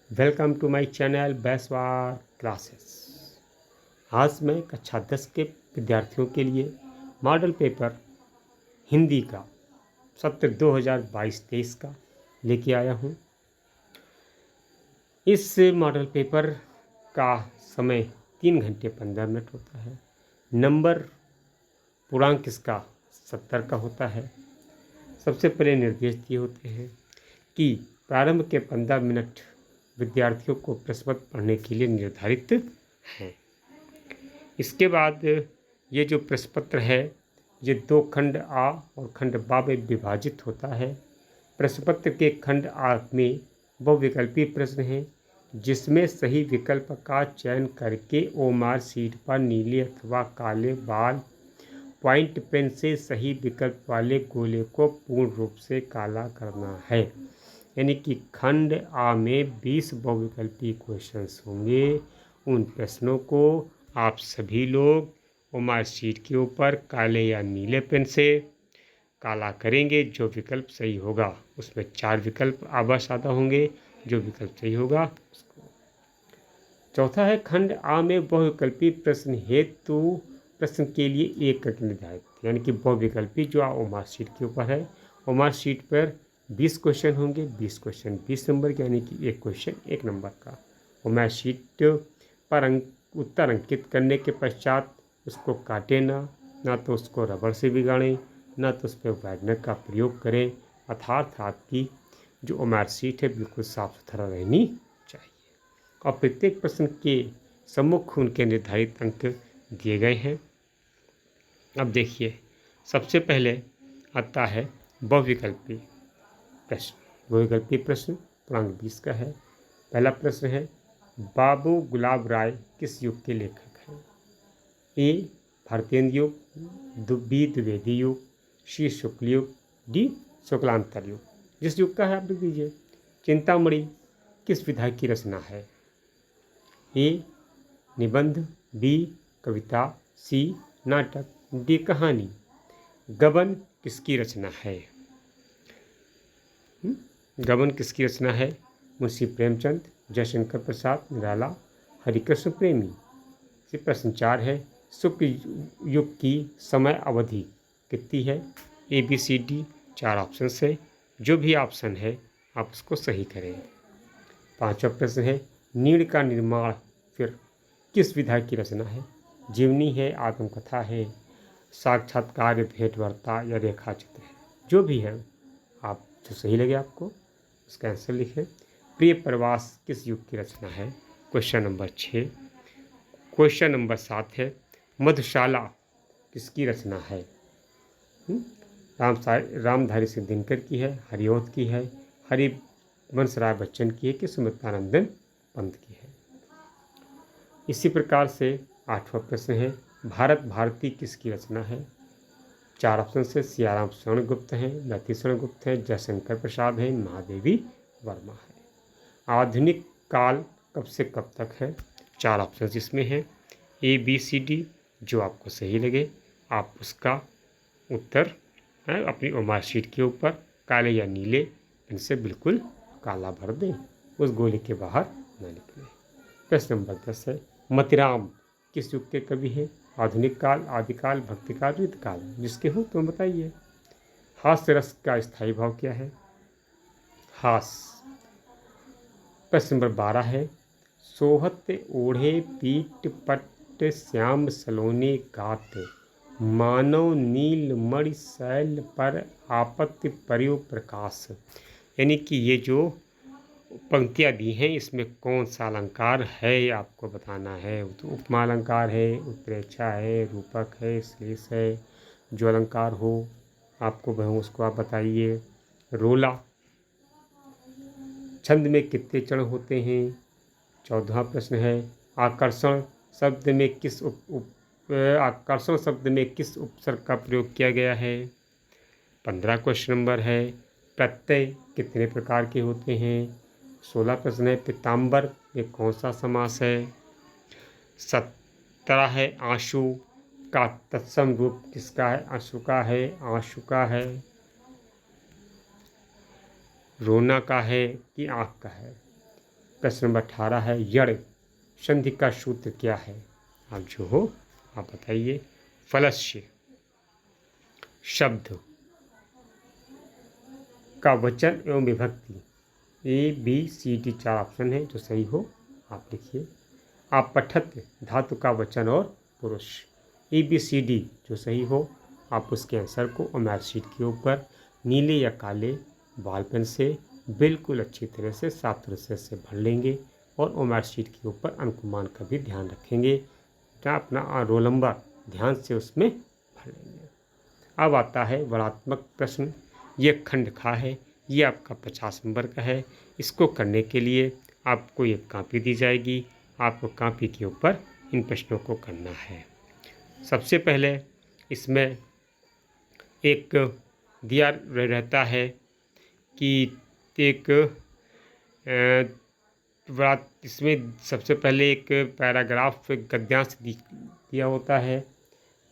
Welcome to my channel Baiswar classes. आज मैं कक्षा 10 के विद्यार्थियों के लिए मॉडल पेपर हिंदी का सत्र 2022-23 का लेके आया हूँ। इस मॉडल पेपर का समय 3 घंटे 15 मिनट होता है। नंबर पूर्णांक इसका 70 का होता है। सबसे पहले निर्देश दिए होते हैं कि प्रारंभ के 15 मिनट विद्यार्थियों को प्रश्न पत्र पढ़ने के लिए निर्धारित हैं। इसके बाद ये जो प्रश्न पत्र है ये 2 खंड आ और खंड बा में विभाजित होता है। प्रश्न पत्र के खंड आ में बहुविकल्पी प्रश्न हैं जिसमें सही विकल्प का चयन करके ओमार शीट पर नीले अथवा काले बाल पॉइंट पेन से सही विकल्प वाले गोले को पूर्ण रूप से काला करना है। यानी कि खंड आ में 20 बहुविकल्पी क्वेश्चंस होंगे। उन प्रश्नों को आप सभी लोग ओमार शीट के ऊपर काले या नीले पेन से काला करेंगे। जो विकल्प सही होगा उसमें 4 विकल्प आबा सादा होंगे। जो विकल्प सही होगा उसको। चौथा है खंड आ में बहुविकल्पी प्रश्न हेतु प्रश्न के लिए 1 अंक निर्धारित, यानी कि बहुविकल्पी जो ओमार शीट के ऊपर है। ओमार शीट पर 20 क्वेश्चन होंगे। 20 क्वेश्चन 20 नंबर के, यानी कि 1 क्वेश्चन 1 नंबर का। ओमार शीट पर उत्तर अंकित करने के पश्चात उसको काटे ना तो उसको रबड़ से बिगाड़ें, ना तो उस पर वाइटनर का प्रयोग करें। अर्थात आपकी जो ओमार शीट है बिल्कुल साफ सुथरा रहनी चाहिए। और प्रत्येक प्रश्न के सम्मुख उनके निर्धारित अंक दिए गए हैं। अब देखिए, सबसे पहले आता है बहुविकल्पी प्रश्न। बहुविकल्पी प्रश्न पूर्णांक 20 का है। पहला प्रश्न है, बाबू गुलाब राय किस युग के लेखक हैं? ए भारतेंद्र युग, बी द्विवेदी युग, सी शुक्ल युग, डी शुक्लांतर युग। जिस युग का है आप लिख दीजिए। चिंतामणि किस विधा की रचना है? ए निबंध, बी कविता, सी नाटक, डी कहानी। गबन किसकी रचना है? गबन किसकी रचना है? मुंशी प्रेमचंद, जयशंकर प्रसाद, निराला, हरिकृष्ण प्रेमी। ये प्रश्न 4 है। शुक्ल युग की समय अवधि कितनी है? A B C D 4 option है। जो भी ऑप्शन है आप उसको सही करें। 5वां प्रश्न है, नीड़ का निर्माण फिर किस विधा की रचना है? जीवनी है, आत्मकथा है, साक्षात्कार, भेंट वार्ता या रेखा चित्र है। जो भी है आप जो सही लगे आपको उसका आंसर लिखें। प्रिय प्रवास किस युग की रचना है? Question number 6। क्वेश्चन नंबर 7 है, मधुशाला किसकी रचना है? रामधारी सिंह दिनकर की है, हरिऔध की है, हरिवंश राय बच्चन की है कि सुमित्रानंदन पंत की है। इसी प्रकार से 8वां प्रश्न है, भारत भारती किसकी रचना है? 4 ऑप्शन से सियाराम शरण गुप्त हैं, नथी शरण गुप्त हैं, जयशंकर प्रसाद हैं, महादेवी वर्मा है। आधुनिक काल कब से कब तक है? 4 ऑप्शन इसमें है, ए बी सी डी। जो आपको सही लगे आप उसका उत्तर अपनी ओमार शीट के ऊपर काले या नीले पेन से बिल्कुल काला भर दें, उस गोले के बाहर न निकले। प्रश्न नंबर 10 है, मतिराम किस युग के कवि हैं? आधुनिक काल, आदिकाल, भक्तिकाल, ऋतकाल। जिसके हो तुम बताइए। हास्य रस का स्थायी भाव क्या है? हास्य। प्रश्न नंबर 12 है, सोहत ओढ़े पीठ पट श्याम सलोने गात, मानव नील मणि शैल पर आपत्ति पर्यो प्रकाश। यानी कि ये जो पंक्तियाँ दी हैं इसमें कौन सा अलंकार है आपको बताना है। तो उपमा अलंकार है, उत्प्रेक्षा है, रूपक है, श्लेष है। जो अलंकार हो आपको वह उसको आप बताइए। रोला छंद में कितने चरण होते हैं? 14वां प्रश्न है, आकर्षण शब्द में किस आकर्षण शब्द में किस उपसर्ग का प्रयोग किया गया है? 15 क्वेश्चन नंबर है, प्रत्यय कितने प्रकार के होते हैं? 16 प्रश्न है, पीताम्बर में कौन सा समास है? 17 है, आंसू का तत्सम रूप किसका है? आंसू का है, आंसू का है, रोना का है कि आँख का है? प्रश्न नंबर 18 है यड़ संधि का सूत्र क्या है? आप जो हो आप बताइए। फलस्य शब्द का वचन एवं विभक्ति ABCD 4 ऑप्शन है, जो सही हो आप लिखिए। आप पठत धातु का वचन और पुरुष ABCD जो सही हो आप उसके आंसर को ओमेर शीट के ऊपर नीले या काले बॉल पेन से बिल्कुल अच्छी तरह से साफ तरह से भर लेंगे और ओमेर शीट के ऊपर अनुमान का भी ध्यान रखेंगे। क्या अपना रोल नंबर ध्यान से उसमें भर लेंगे। अब आता है वर्णात्मक प्रश्न। ये खंड खा है, ये आपका 50 नंबर का है। इसको करने के लिए आपको एक कॉपी दी जाएगी, आपको कॉपी के ऊपर इन प्रश्नों को करना है। सबसे पहले इसमें एक दिया रहता है कि एक इसमें सबसे पहले एक पैराग्राफ गद्यांश दिया होता है।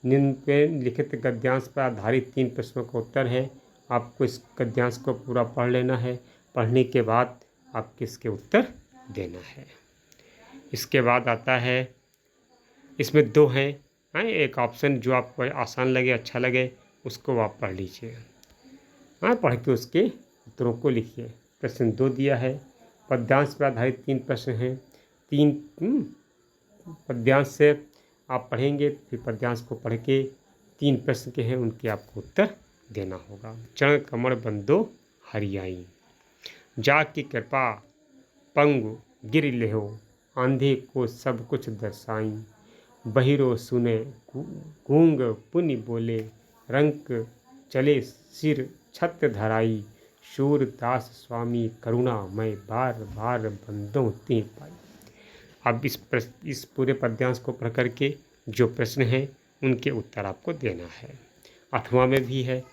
निम्न पे लिखित गद्यांश पर आधारित 3 प्रश्नों का उत्तर है। आपको इस गद्यांश को पूरा पढ़ लेना है। पढ़ने के बाद आपको इसके उत्तर देना है। इसके बाद आता है इसमें 2 हैं, एक ऑप्शन जो आपको आसान लगे अच्छा लगे उसको आप पढ़ लीजिए। पढ़ के उसके उत्तरों को लिखिए। प्रश्न 2 दिया है, पद्यांश पर आधारित 3 प्रश्न हैं। 3 पद्यांश से आप पढ़ेंगे, फिर पद्यांश को पढ़ के 3 प्रश्न के हैं उनके आपको उत्तर देना होगा। चरण कमर बंदो हरियाई, जा की कृपा पंगु गिर लेहो, आंधे को सब कुछ दर्शाई, बहिरो सुने गूंग पुनि बोले, रंक चले सिर छत धराई, शूरदास स्वामी करुणा मैं बार बार बंदों ते पाई। अब इस पूरे पद्यांश को पढ़ करके जो प्रश्न हैं उनके उत्तर आपको देना है। 8वां में भी है,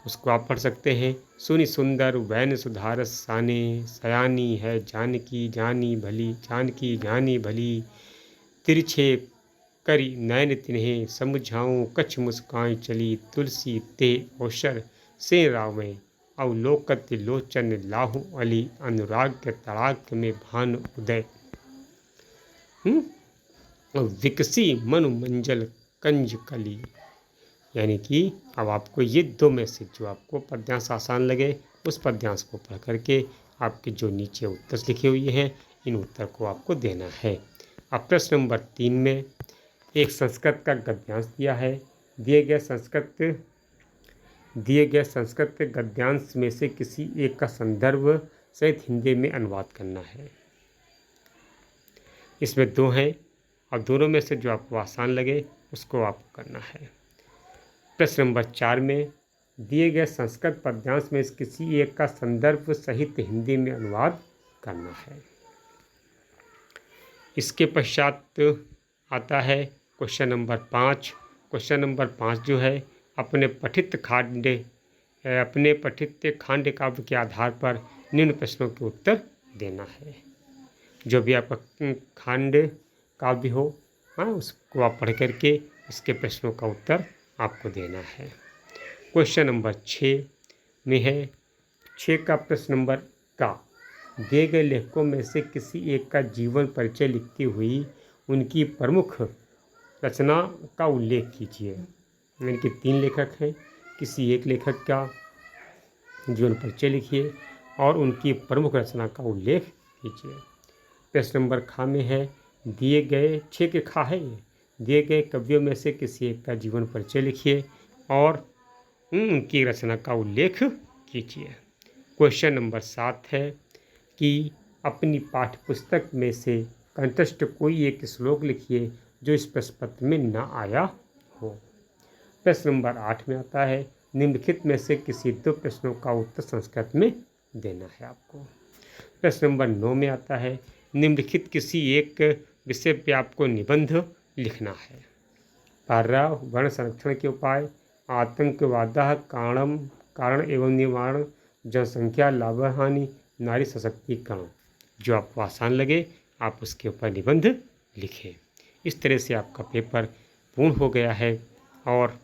उसको आप पढ़ सकते हैं। सुनि सुंदर वैन सुधारस साने, सयानी है जानकी जानी भली, जानकी जानी भली, तिरछे करी नैन तिन्हें, समझाऊं कछ मुस्कान चली, तुलसी ते औशर से रावें, अवलोकत लोचन लाहु अली, अनुराग के तड़ाक में भान उदय, विकसी मनु मंजल कंज कली। यानी कि अब आपको ये 2 में से जो आपको पद्यांश आसान लगे उस पद्यांश को पढ़ करके आपके जो नीचे उत्तर लिखे हुए हैं इन उत्तर को आपको देना है। अब प्रश्न नंबर 3 में एक संस्कृत का गद्यांश दिया है। दिए गए संस्कृत गद्यांश में से किसी एक का संदर्भ सहित हिंदी में अनुवाद करना है। इसमें 2 हैं और दोनों में से जो आपको आसान लगे उसको आपको करना है। प्रश्न नंबर 4 में दिए गए संस्कृत पद्यांश में किसी एक का संदर्भ सहित हिंदी में अनुवाद करना है। इसके पश्चात आता है क्वेश्चन नंबर 5। क्वेश्चन नंबर 5 जो है अपने पठित खांड काव्य के आधार पर निम्न प्रश्नों के उत्तर देना है। जो भी आपका खांड काव्य हो उसको आप पढ़ करके इसके प्रश्नों का उत्तर आपको देना है। क्वेश्चन नंबर 6 में है 6 का प्रश्न नंबर का दिए गए लेखकों में से किसी एक का जीवन परिचय लिखती हुई उनकी प्रमुख रचना का उल्लेख कीजिए। यानी कि 3 लेखक हैं, किसी एक लेखक का जीवन परिचय लिखिए और उनकी प्रमुख रचना का उल्लेख कीजिए। प्रश्न नंबर खा में है दिए गए 6 के खा है दिए गए कवियों में से किसी एक का जीवन परिचय लिखिए और उनकी रचना का उल्लेख कीजिए। क्वेश्चन नंबर 7 है कि अपनी पाठ्यपुस्तक में से कंठस्थ कोई एक श्लोक लिखिए जो इस प्रश्न पत्र में न आया हो। प्रश्न नंबर 8 में आता है निम्नलिखित में से किसी 2 प्रश्नों का उत्तर संस्कृत में देना है आपको। प्रश्न नंबर 9 में आता है निम्नलिखित किसी एक विषय पे आपको निबंध लिखना है। पर्यावरण संरक्षण के उपाय, आतंकवाद कारण एवं निवारण, जनसंख्या लाभ हानि, नारी सशक्तिकरण। जो आपको आसान लगे आप उसके ऊपर निबंध लिखें। इस तरह से आपका पेपर पूर्ण हो गया है और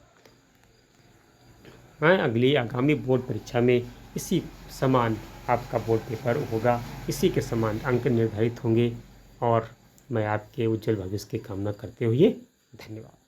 मैं आगामी बोर्ड परीक्षा में इसी समान आपका बोर्ड पेपर होगा, इसी के समान अंक निर्धारित होंगे। और मैं आपके उज्जवल भविष्य की कामना करते हुए धन्यवाद।